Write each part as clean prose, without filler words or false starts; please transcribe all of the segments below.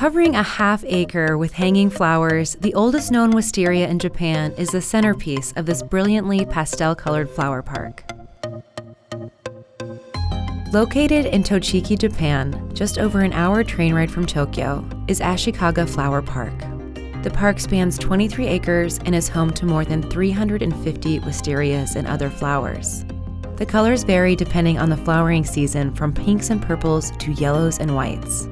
Covering a half-acre with hanging flowers, the oldest known wisteria in Japan is the centerpiece of this brilliantly pastel-colored flower park. Located in Tochigi, Japan, just over an hour train ride from Tokyo, is Ashikaga Flower Park. The park spans 23 acres and is home to more than 350 wisterias and other flowers. The colors vary depending on the flowering season, from pinks and purples to yellows and whites.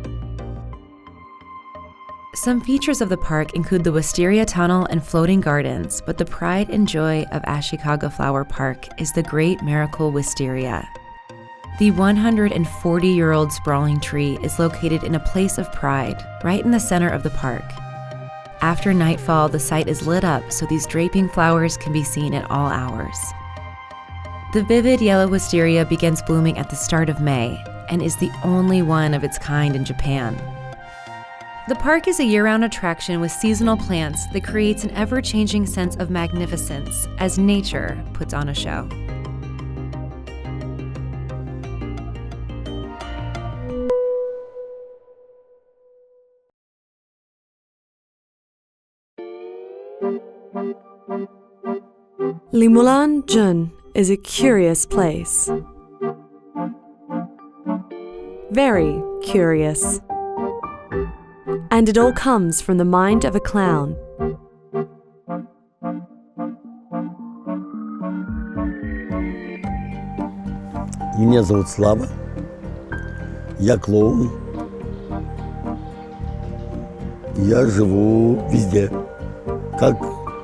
Some features of the park include the wisteria tunnel and floating gardens, but the pride and joy of Ashikaga Flower Park is the great miracle wisteria. The 140-year-old sprawling tree is located in a place of pride, right in the center of the park. After nightfall, the site is lit up so these draping flowers can be seen at all hours. The vivid yellow wisteria begins blooming at the start of May and is the only one of its kind in Japan. The park is a year-round attraction with seasonal plants that creates an ever-changing sense of magnificence as nature puts on a show. Le Moulin Jaune is a curious place. Very curious. And it all comes from the mind of a clown. Меня зовут Слава. Я клоун. Я живу везде, как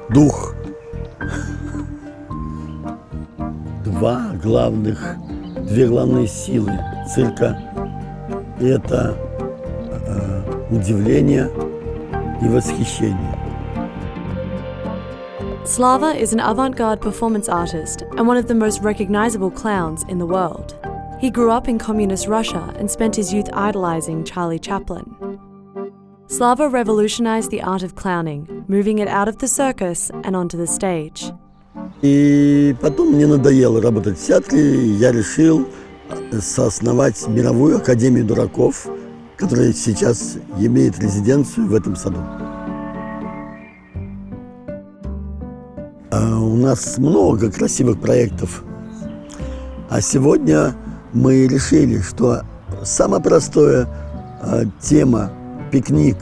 дух. Две главные силы цирка – это удивление и восхищение. Slava is an avant-garde performance artist and one of the most recognizable clowns in the world. He grew up in communist Russia and spent his youth idolizing Charlie Chaplin. Slava revolutionized the art of clowning, moving it out of the circus and onto the stage. И потом мне надоело работать в театре, и я решил соосновать мировую академию дураков, которая сейчас имеет резиденцию в этом саду. У нас много красивых проектов, а сегодня мы решили, что самая простая тема – пикник.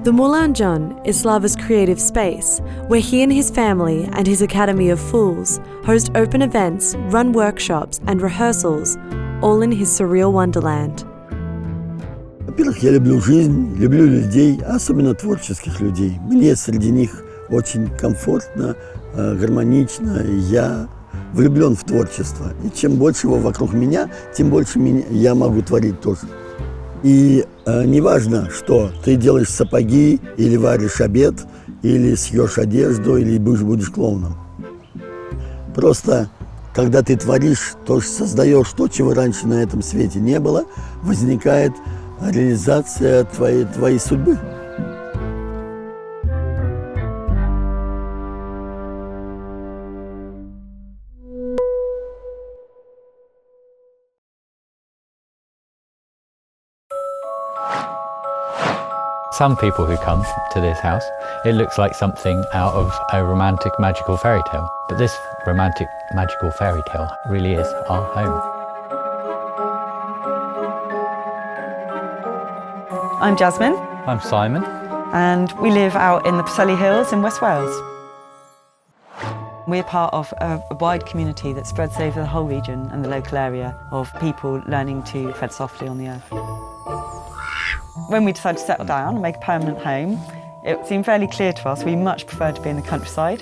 The Moulin Jaune is Slava's creative space, where he and his family and his Academy of Fools host open events, run workshops and rehearsals, all in his surreal Wonderland. Во-первых, я люблю жизнь, люблю людей, особенно творческих людей. Мне среди них очень комфортно, гармонично, и я влюблен в творчество. И чем больше его вокруг меня, тем больше я могу творить тоже. И неважно, что ты делаешь сапоги, или варишь обед, или съешь одежду, или будешь клоуном. Просто, когда ты творишь, то создаешь то, чего раньше на этом свете не было, возникает реализация твоей судьбы. Some people who come to this house, it looks like something out of a romantic magical fairy tale. But this romantic magical fairy tale really is our home. I'm Jasmine. I'm Simon. And we live out in the Preseli Hills in West Wales. We're part of a wide community that spreads over the whole region and the local area of people learning to tread softly on the earth. When we decided to settle down and make a permanent home, it seemed fairly clear to us we much preferred to be in the countryside.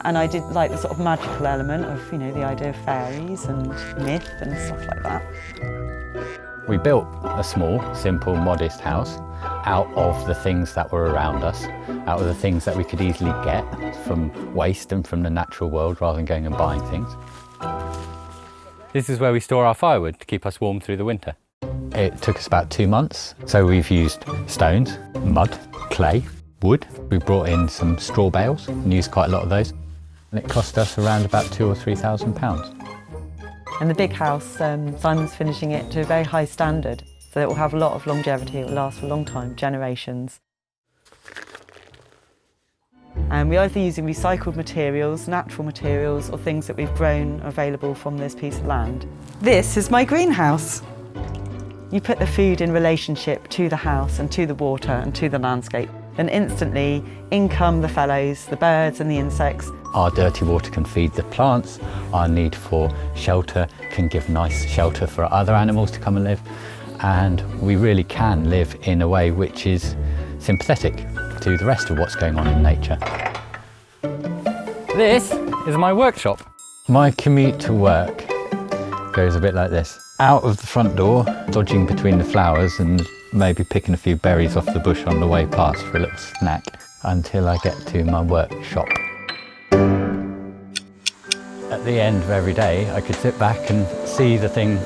And I did like the sort of magical element of, the idea of fairies and myth and stuff like that. We built a small, simple, modest house out of the things that were around us, out of the things that we could easily get from waste and from the natural world rather than going and buying things. This is where we store our firewood to keep us warm through the winter. It took us about 2 months, so we've used stones, mud, clay, wood. We brought in some straw bales and used quite a lot of those, and it cost us around about £2,000 or £3,000. And the big house, Simon's finishing it to a very high standard. So it will have a lot of longevity, it will last for a long time, generations. And we're either using recycled materials, natural materials, or things that we've grown available from this piece of land. This is my greenhouse. You put the food in relationship to the house and to the water and to the landscape, and instantly in come the fellows, the birds and the insects. Our dirty water can feed the plants, our need for shelter can give nice shelter for other animals to come and live, and we really can live in a way which is sympathetic to the rest of what's going on in nature. This is my workshop. My commute to work goes a bit like this. Out of the front door, dodging between the flowers and maybe picking a few berries off the bush on the way past for a little snack until I get to my workshop. At the end of every day, I could sit back and see the thing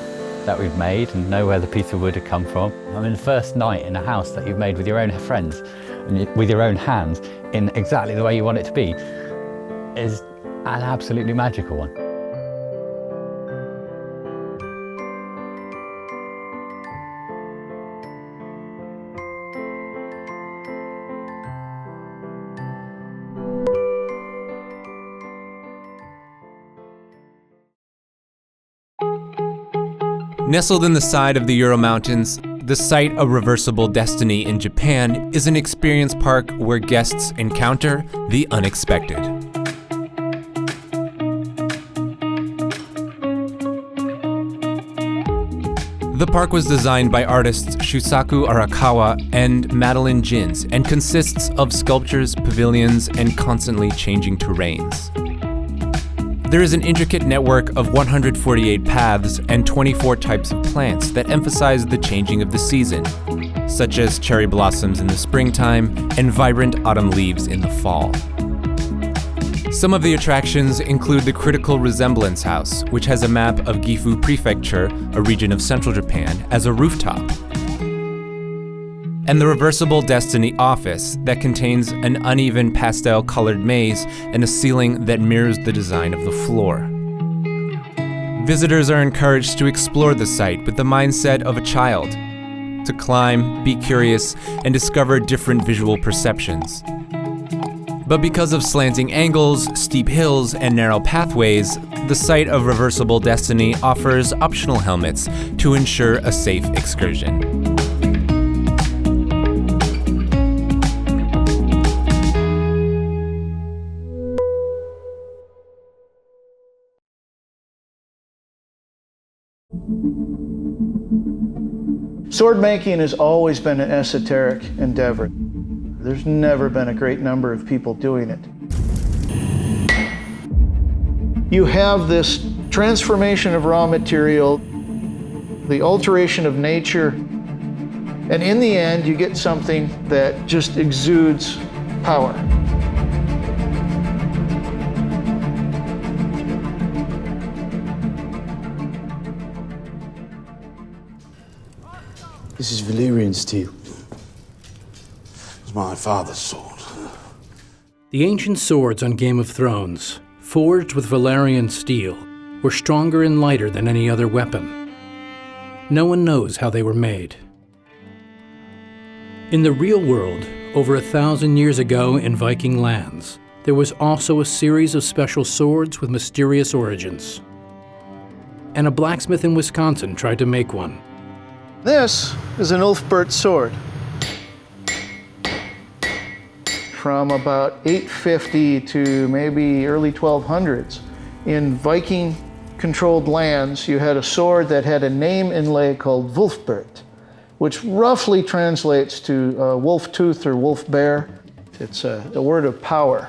that we've made and know where the piece of wood had come from. I mean, the first night in a house that you've made with your own friends and with your own hands in exactly the way you want it to be is an absolutely magical one. Nestled in the side of the Ural Mountains, the site of Reversible Destiny in Japan is an experience park where guests encounter the unexpected. The park was designed by artists Shusaku Arakawa and Madeline Jins and consists of sculptures, pavilions, and constantly changing terrains. There is an intricate network of 148 paths and 24 types of plants that emphasize the changing of the season, such as cherry blossoms in the springtime and vibrant autumn leaves in the fall. Some of the attractions include the Critical Resemblance House, which has a map of Gifu Prefecture, a region of central Japan, as a rooftop, and the Reversible Destiny office that contains an uneven pastel-colored maze and a ceiling that mirrors the design of the floor. Visitors are encouraged to explore the site with the mindset of a child, to climb, be curious, and discover different visual perceptions. But because of slanting angles, steep hills, and narrow pathways, the site of Reversible Destiny offers optional helmets to ensure a safe excursion. Sword making has always been an esoteric endeavor. There's never been a great number of people doing it. You have this transformation of raw material, the alteration of nature, and in the end you get something that just exudes power. This is Valyrian steel. It's my father's sword. The ancient swords on Game of Thrones, forged with Valyrian steel, were stronger and lighter than any other weapon. No one knows how they were made. In the real world, over 1,000 years ago in Viking lands, there was also a series of special swords with mysterious origins. And a blacksmith in Wisconsin tried to make one. This is an Ulfbert sword from about 850 to maybe early 1200s. In Viking-controlled lands, you had a sword that had a name inlay called Wulfbert, which roughly translates to wolf tooth or wolf bear. It's a word of power.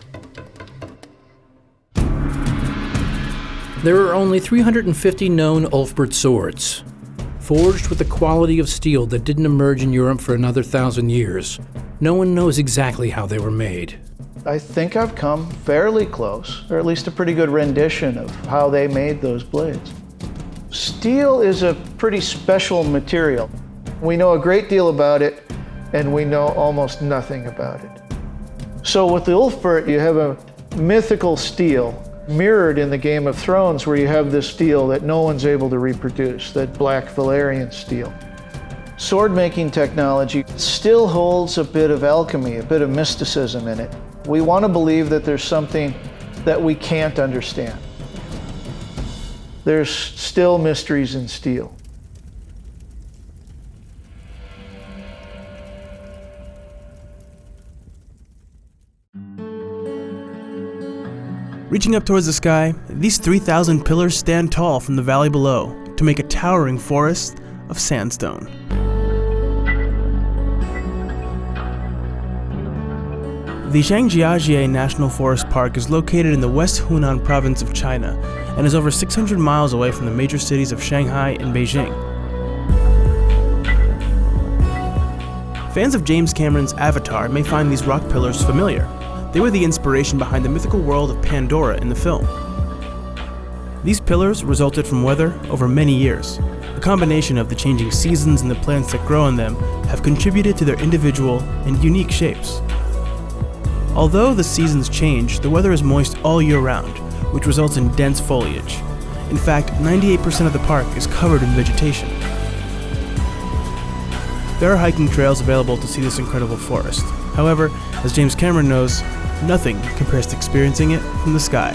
There are only 350 known Ulfbert swords. Forged with the quality of steel that didn't emerge in Europe for another 1,000 years, no one knows exactly how they were made. I think I've come fairly close, or at least a pretty good rendition of how they made those blades. Steel is a pretty special material. We know a great deal about it, and we know almost nothing about it. So with the Ulfbert, you have a mythical steel mirrored in the Game of Thrones, where you have this steel that no one's able to reproduce, that black Valyrian steel. sword-making technology still holds a bit of alchemy, a bit of mysticism in it. We want to believe that there's something that we can't understand. There's still mysteries in steel. Reaching up towards the sky, these 3,000 pillars stand tall from the valley below to make a towering forest of sandstone. The Zhangjiajie National Forest Park is located in the West Hunan province of China and is over 600 miles away from the major cities of Shanghai and Beijing. Fans of James Cameron's Avatar may find these rock pillars familiar. They were the inspiration behind the mythical world of Pandora in the film. These pillars resulted from weather over many years. A combination of the changing seasons and the plants that grow on them have contributed to their individual and unique shapes. Although the seasons change, the weather is moist all year round, which results in dense foliage. In fact, 98% of the park is covered in vegetation. There are hiking trails available to see this incredible forest. However, as James Cameron knows, nothing compares to experiencing it from the sky.